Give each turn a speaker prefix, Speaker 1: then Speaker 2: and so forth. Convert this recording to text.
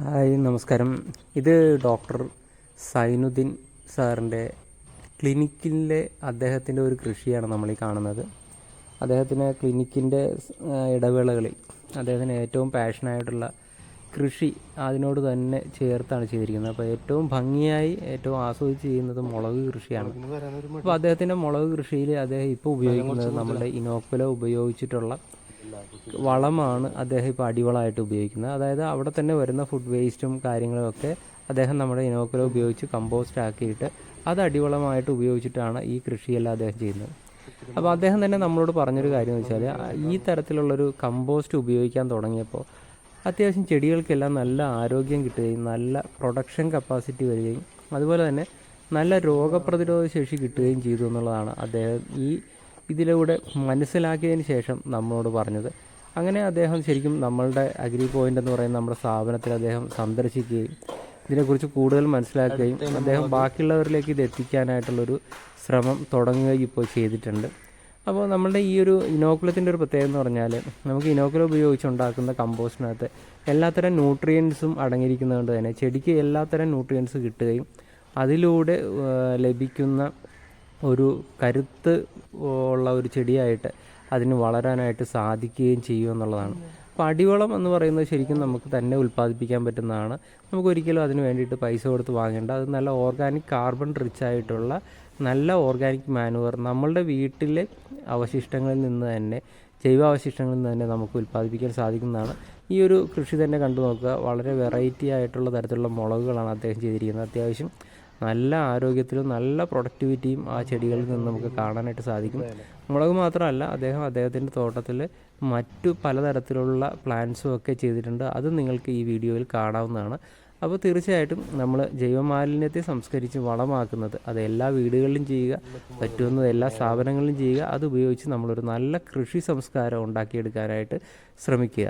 Speaker 1: Hi നമസ്കാരം. ഇത് doctor Zainuddin സാറിൻ്റെ ക്ലിനിക്കിലെ അദ്ദേഹത്തിൻ്റെ ഒരു കൃഷിയാണ് നമ്മളീ കാണുന്നത്. അദ്ദേഹത്തിന് ക്ലിനിക്കിൻ്റെ ഇടവേളകളിൽ അദ്ദേഹത്തിന് ഏറ്റവും പാഷനായിട്ടുള്ള കൃഷി അതിനോട് തന്നെ ചേർത്താണ് ചെയ്തിരിക്കുന്നത്. അപ്പോൾ ഏറ്റവും ഭംഗിയായി ഏറ്റവും ആസ്വദിച്ച് ചെയ്യുന്നത് മുളക് കൃഷിയാണ്. അപ്പോൾ അദ്ദേഹത്തിൻ്റെ മുളക് കൃഷിയിൽ അദ്ദേഹം ഇപ്പോൾ ഉപയോഗിക്കുന്നത് നമ്മുടെ ഇനോക്കുലം ഉപയോഗിച്ചിട്ടുള്ള വളമാണ് അദ്ദേഹം ഇപ്പോൾ അടിവളമായിട്ട് ഉപയോഗിക്കുന്നത്. അതായത് അവിടെ തന്നെ വരുന്ന ഫുഡ് വേസ്റ്റും കാര്യങ്ങളുമൊക്കെ അദ്ദേഹം നമ്മുടെ ഇനോക്കുലം ഉപയോഗിച്ച് കമ്പോസ്റ്റ് ആക്കിയിട്ട് അത് അടിവളമായിട്ട് ഉപയോഗിച്ചിട്ടാണ് ഈ കൃഷിയെല്ലാം അദ്ദേഹം ചെയ്യുന്നത്. അപ്പോൾ അദ്ദേഹം തന്നെ നമ്മളോട് പറഞ്ഞൊരു കാര്യം എന്ന് വെച്ചാൽ, ഈ തരത്തിലുള്ളൊരു കമ്പോസ്റ്റ് ഉപയോഗിക്കാൻ തുടങ്ങിയപ്പോൾ അത്യാവശ്യം ചെടികൾക്കെല്ലാം നല്ല ആരോഗ്യം കിട്ടുകയും നല്ല പ്രൊഡക്ഷൻ കപ്പാസിറ്റി വരികയും അതുപോലെ തന്നെ നല്ല രോഗപ്രതിരോധ ശേഷി കിട്ടുകയും ചെയ്തു എന്നുള്ളതാണ് അദ്ദേഹം ഇതിലൂടെ മനസ്സിലാക്കിയതിന് ശേഷം നമ്മളോട് പറഞ്ഞത്. അങ്ങനെ അദ്ദേഹം ശരിക്കും നമ്മളുടെ അഗ്രി പോയിൻ്റ് എന്ന് പറയുന്ന നമ്മുടെ സ്ഥാപനത്തിൽ അദ്ദേഹം സന്ദർശിക്കുകയും ഇതിനെക്കുറിച്ച് കൂടുതൽ മനസ്സിലാക്കുകയും അദ്ദേഹം ബാക്കിയുള്ളവരിലേക്ക് ഇത് എത്തിക്കാനായിട്ടുള്ളൊരു ശ്രമം തുടങ്ങുകയും ഇപ്പോൾ ചെയ്തിട്ടുണ്ട്. അപ്പോൾ നമ്മളുടെ ഈ ഒരു ഇനോക്കുലത്തിൻ്റെ ഒരു പ്രത്യേകത എന്ന് പറഞ്ഞാൽ, നമുക്ക് ഇനോക്കുലം ഉപയോഗിച്ചുണ്ടാക്കുന്ന കമ്പോസ്റ്റിനകത്ത് എല്ലാത്തരം ന്യൂട്രിയൻസും അടങ്ങിയിരിക്കുന്നതുകൊണ്ട് തന്നെ ചെടിക്ക് എല്ലാത്തരം ന്യൂട്രിയൻസ് കിട്ടുകയും അതിലൂടെ ലഭിക്കുന്ന ഒരു കരുത്ത് ഉള്ള ഒരു ചെടിയായിട്ട് അതിന് വളരാനായിട്ട് സാധിക്കുകയും ചെയ്യും എന്നുള്ളതാണ്. അപ്പോൾ അടിവളം എന്ന് പറയുന്നത് ശരിക്കും നമുക്ക് തന്നെ ഉൽപ്പാദിപ്പിക്കാൻ പറ്റുന്നതാണ്. നമുക്കൊരിക്കലും അതിന് വേണ്ടിയിട്ട് പൈസ കൊടുത്ത് വാങ്ങേണ്ട. അത് നല്ല ഓർഗാനിക് കാർബൺ റിച്ച് ആയിട്ടുള്ള നല്ല ഓർഗാനിക് മാനുവർ നമ്മളുടെ വീട്ടിലെ അവശിഷ്ടങ്ങളിൽ നിന്ന് തന്നെ, ജൈവാവശിഷ്ടങ്ങളിൽ നിന്ന് തന്നെ നമുക്ക് ഉൽപ്പാദിപ്പിക്കാൻ സാധിക്കുന്നതാണ്. ഈ ഒരു കൃഷി തന്നെ കണ്ടു നോക്കുക. വളരെ വെറൈറ്റി ആയിട്ടുള്ള തരത്തിലുള്ള മുളകുകളാണ് അദ്ദേഹം ചെയ്തിരിക്കുന്നത്. അത്യാവശ്യം നല്ല ആരോഗ്യത്തിലും നല്ല പ്രൊഡക്ടിവിറ്റിയും ആ ചെടികളിൽ നിന്ന് നമുക്ക് കാണാനായിട്ട് സാധിക്കും. മുളക് മാത്രമല്ല, അദ്ദേഹത്തിൻ്റെ തോട്ടത്തിൽ മറ്റു പലതരത്തിലുള്ള പ്ലാന്റ്സും ഒക്കെ ചെയ്തിട്ടുണ്ട്. അത് നിങ്ങൾക്ക് ഈ വീഡിയോയിൽ കാണാവുന്നതാണ്. അപ്പോൾ തീർച്ചയായിട്ടും നമ്മൾ ജൈവമാലിന്യത്തെ സംസ്കരിച്ച് വളമാക്കുന്നത് അത് എല്ലാ വീടുകളിലും ചെയ്യുക, പറ്റുന്നത് എല്ലാ സ്ഥാപനങ്ങളിലും ചെയ്യുക. അത് ഉപയോഗിച്ച് നമ്മളൊരു നല്ല കൃഷി സംസ്കാരം ഉണ്ടാക്കിയെടുക്കാനായിട്ട് ശ്രമിക്കുക.